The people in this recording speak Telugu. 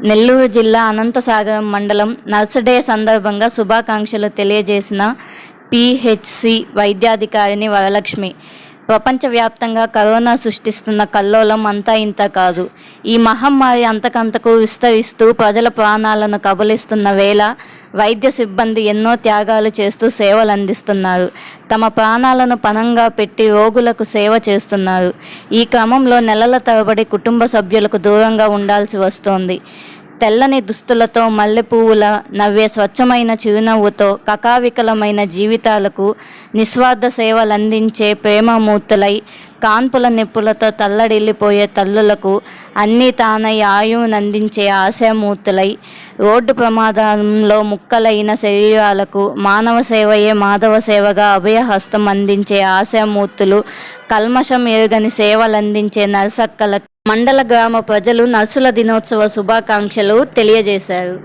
నెల్లూరు జిల్లా అనంతసాగరం మండలం నర్స్ డే సందర్భంగా శుభాకాంక్షలు తెలియజేసిన పిహెచ్సి వైద్యాధికారిని వరలక్ష్మి. ప్రపంచవ్యాప్తంగా కరోనా సృష్టిస్తున్న కల్లోలం అంతా ఇంత కాదు. ఈ మహమ్మారి అంతకంతకు విస్తరిస్తూ ప్రజల ప్రాణాలను కబళిస్తున్న వేళ వైద్య సిబ్బంది ఎన్నో త్యాగాలు చేస్తూ సేవలు అందిస్తున్నారు. తమ ప్రాణాలను పణంగా పెట్టి రోగులకు సేవ చేస్తున్నారు. ఈ క్రమంలో నెలల తరబడి కుటుంబ సభ్యులకు దూరంగా ఉండాల్సి వస్తోంది. తెల్లని దుస్తులతో మల్లెపువ్వుల నవ్వే స్వచ్ఛమైన చిరునవ్వుతో కకావికలమైన జీవితాలకు నిస్వార్థ సేవలందించే ప్రేమమూర్తులై, కాన్పుల నొప్పులతో తల్లడిల్లిపోయే తల్లులకు అన్నీ తానై ఆయువునందించే ఆశామూర్తులై, రోడ్డు ప్రమాదంలో ముక్కలైన శరీరాలకు మానవ సేవయే మాధవ సేవగా అభయహస్తం అందించే ఆశామూర్తులు, కల్మషం ఎరుగని సేవలందించే నర్సక్కలకు మండల గ్రామ ప్రజలు నర్సుల దినోత్సవ శుభాకాంక్షలు తెలియజేశారు.